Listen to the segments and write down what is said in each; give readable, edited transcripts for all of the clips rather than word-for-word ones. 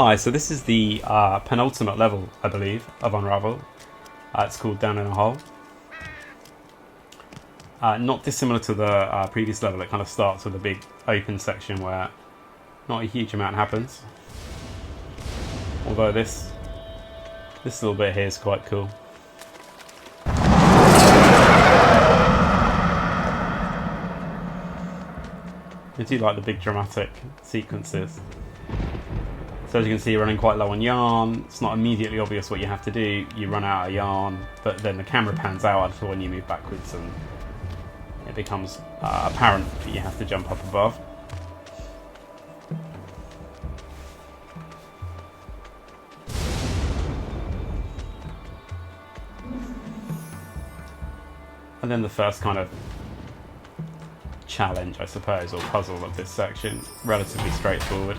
Hi, so this is the penultimate level, I believe, of Unravel. It's called Down in a Hole. Not dissimilar to the previous level, it kind of starts with a big open section where not a huge amount happens. Although this little bit here is quite cool. I do like the big dramatic sequences. So as you can see, you're running quite low on yarn. It's not immediately obvious what you have to do. You run out of yarn, but then the camera pans out until when you move backwards and it becomes apparent that you have to jump up above. And then the first kind of challenge, I suppose, or puzzle of this section, relatively straightforward.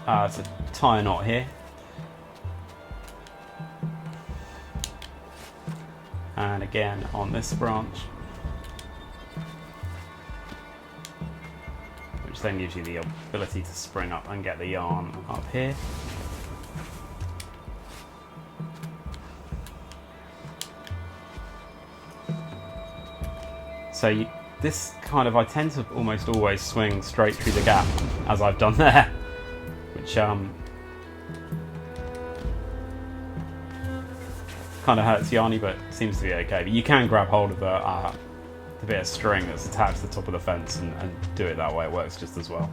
It's a tie knot here. And again on this branch. Which then gives you the ability to spring up and get the yarn up here. So this kind of, I tend to almost always swing straight through the gap, as I've done there. Which kind of hurts Yarny, but seems to be okay. But you can grab hold of the bit of string that's attached to the top of the fence and do it that way. It works just as well.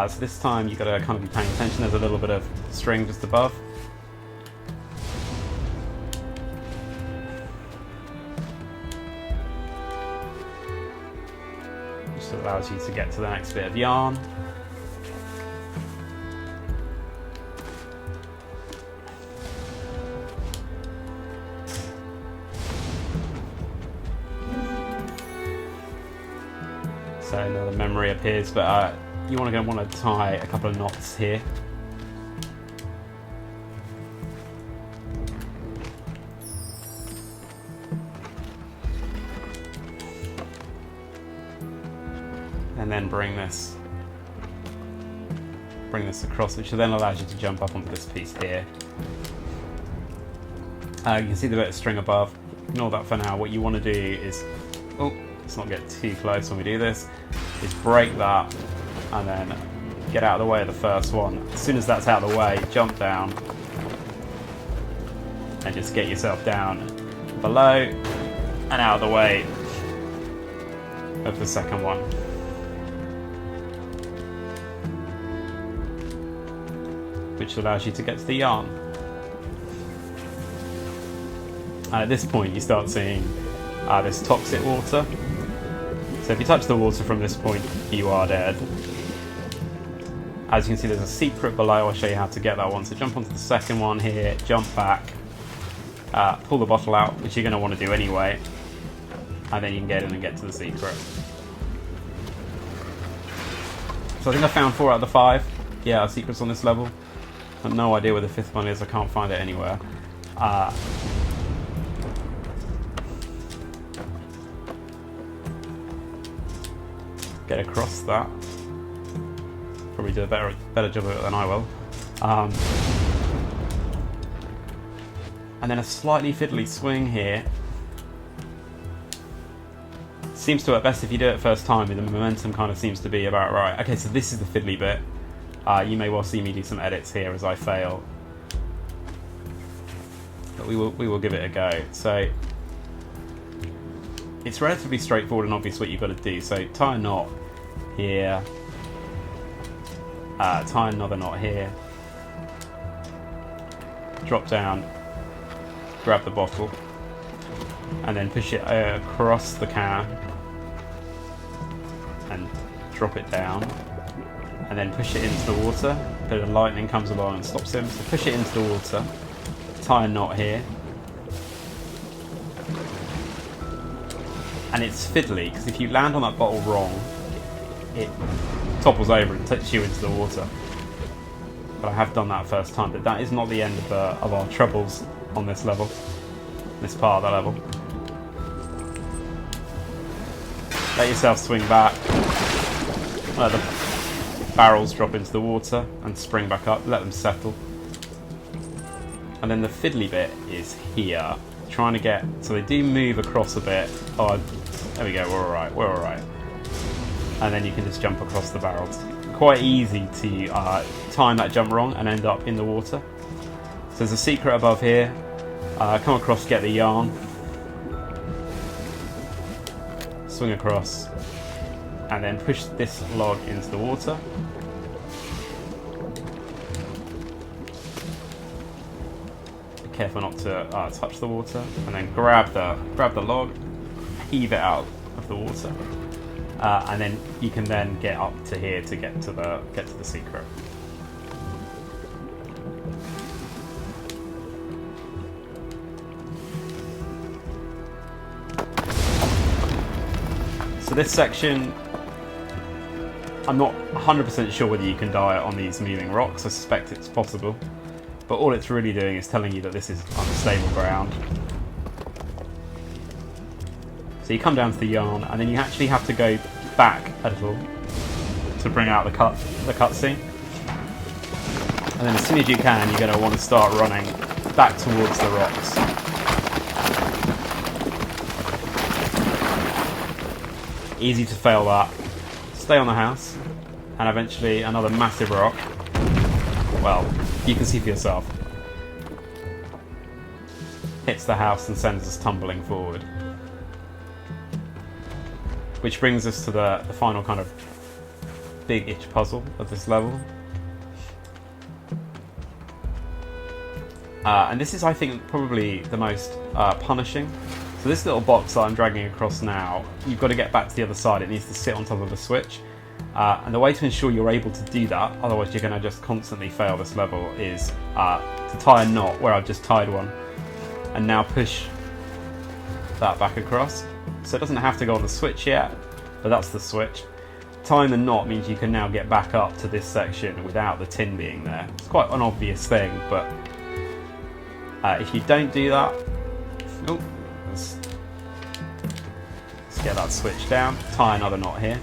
So this time you've got to kind of be paying attention. There's a little bit of string just above. Which allows you to get to the next bit of yarn. So another memory appears, but you want to tie a couple of knots here. And then bring this across, which then allows you to jump up onto this piece here. You can see the bit of string above. Ignore that for now. What you want to do is, let's not get too close when we do this, is break that and then get out of the way of the first one. As soon as that's out of the way, jump down and just get yourself down below and out of the way of the second one. Which allows you to get to the yarn. At this point you start seeing this toxic water. So if you touch the water from this point, you are dead. As you can see, there's a secret below. I'll show you how to get that one. So jump onto the second one here, jump back, pull the bottle out, which you're going to want to do anyway, and then you can get in and get to the secret. So I think I found 4 out of the 5 secrets on this level. I have no idea where the 5th one is. I can't find it anywhere. Get across that. Probably do a better job of it than I will. And then a slightly fiddly swing here. Seems to work best if you do it first time, and the momentum kind of seems to be about right. Okay, so this is the fiddly bit. You may well see me do some edits here as I fail. But we will give it a go. So it's relatively straightforward and obvious what you've got to do. So tie a knot here, tie another knot here, drop down, grab the bottle, and then push it across the can and drop it down, and then push it into the water. A bit of lightning comes along and stops him, so push it into the water, tie a knot here. And it's fiddly, because if you land on that bottle wrong, it topples over and takes you into the water. But I have done that first time, but that is not the end of our troubles. on this level, this part of the level. Let yourself swing back, let the barrels drop into the water and spring back up, let them settle. And then the fiddly bit is here, trying to get, so they do move across a bit. Oh, there we go, we're alright. And then you can just jump across the barrels. Quite easy to time that jump wrong and end up in the water. So there's a secret above here. Come across, get the yarn. Swing across. And then push this log into the water. Be careful not to touch the water. And then grab the log, heave it out of the water. And then you can then get up to here to get to the secret. So this section, I'm not 100% sure whether you can die on these moving rocks. I suspect it's possible, but all it's really doing is telling you that this is unstable ground. So you come down to the yarn, and then you actually have to go back a little to bring out the cutscene. And then as soon as you can, you're going to want to start running back towards the rocks. Easy to fail that. Stay on the house, and eventually another massive rock. Well, you can see for yourself. Hits the house and sends us tumbling forward. Which brings us to the final kind of big-ish puzzle of this level. And this is, I think, probably the most punishing. So this little box that I'm dragging across now, you've got to get back to the other side. It needs to sit on top of a switch. And the way to ensure you're able to do that, otherwise you're going to just constantly fail this level, is to tie a knot where I've just tied one. And now push that back across. So it doesn't have to go on the switch yet, but that's the switch. Tying the knot means you can now get back up to this section without the tin being there. It's quite an obvious thing, but if you don't do that... Oh, let's get that switch down. Tie another knot here.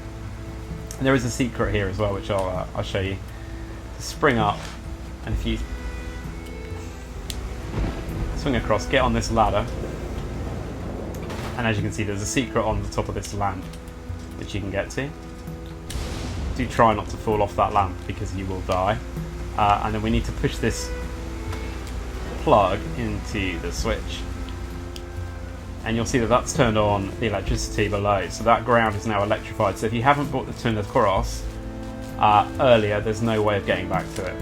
And there is a secret here as well, which I'll show you. Spring up, and if you swing across, get on this ladder. And as you can see, there's a secret on the top of this lamp, which you can get to. Do try not to fall off that lamp, because you will die. And then we need to push this plug into the switch. And you'll see that that's turned on the electricity below, so that ground is now electrified. So if you haven't brought the tin across earlier, there's no way of getting back to it.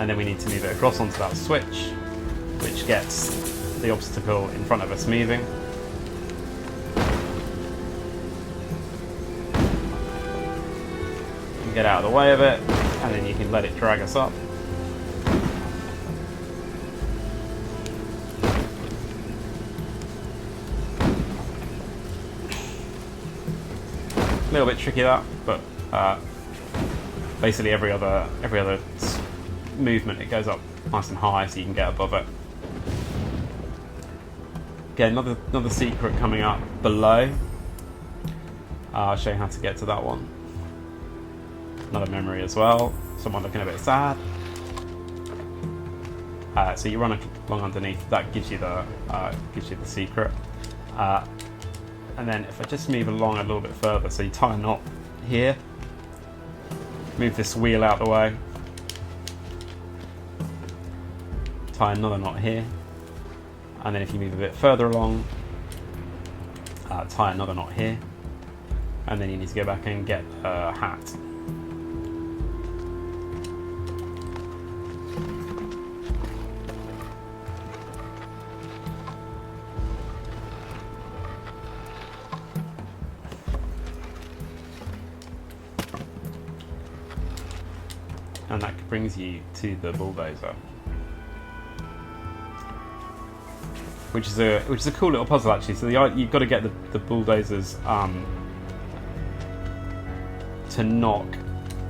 And then we need to move it across onto that switch, which gets the obstacle in front of us moving. You can get out of the way of it, and then you can let it drag us up. A little bit tricky that, but basically every other movement it goes up nice and high, so you can get above it. Again, another secret coming up below. I'll show you how to get to that one. Another memory as well. Someone looking a bit sad. So you run along underneath. That gives you the secret. And then if I just move along a little bit further, so you tie a knot here. Move this wheel out of the way. Tie another knot here, and then if you move a bit further along, tie another knot here, and then you need to go back and get a hat. And that brings you to the bulldozer. Which is a cool little puzzle actually. So you've got to get the bulldozers to knock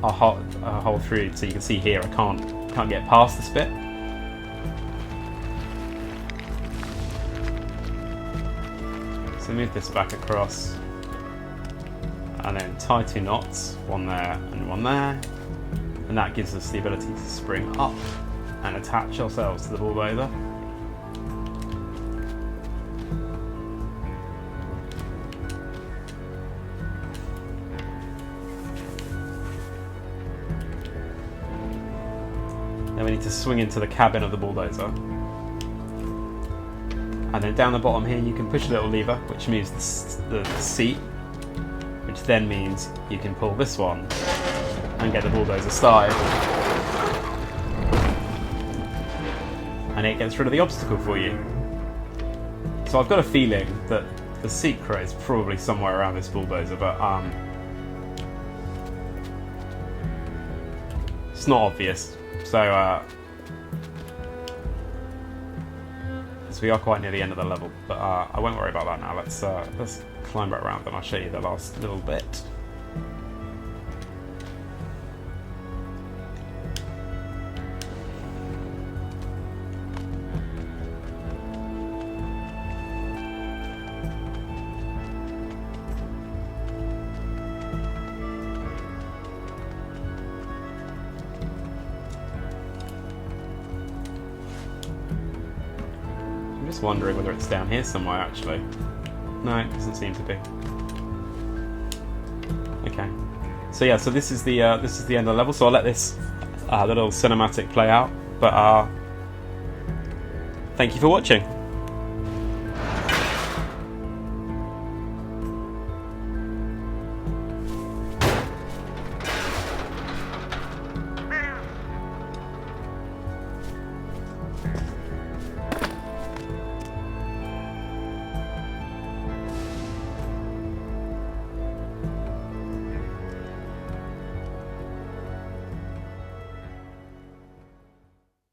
a hole through, so you can see here I can't get past this bit. So move this back across, and then tie 2 knots, one there and one there, and that gives us the ability to spring up and attach ourselves to the bulldozer. Then we need to swing into the cabin of the bulldozer. And then down the bottom here you can push a little lever which moves the seat, which then means you can pull this one and get the bulldozer started. And it gets rid of the obstacle for you. So I've got a feeling that the secret is probably somewhere around this bulldozer, but it's not obvious. So we are quite near the end of the level, but I won't worry about that now. Let's climb back around and I'll show you the last little bit. I'm just wondering whether it's down here somewhere actually. No, it doesn't seem to be. Okay. So yeah, so this is the end of the level, so I'll let this little cinematic play out, but thank you for watching.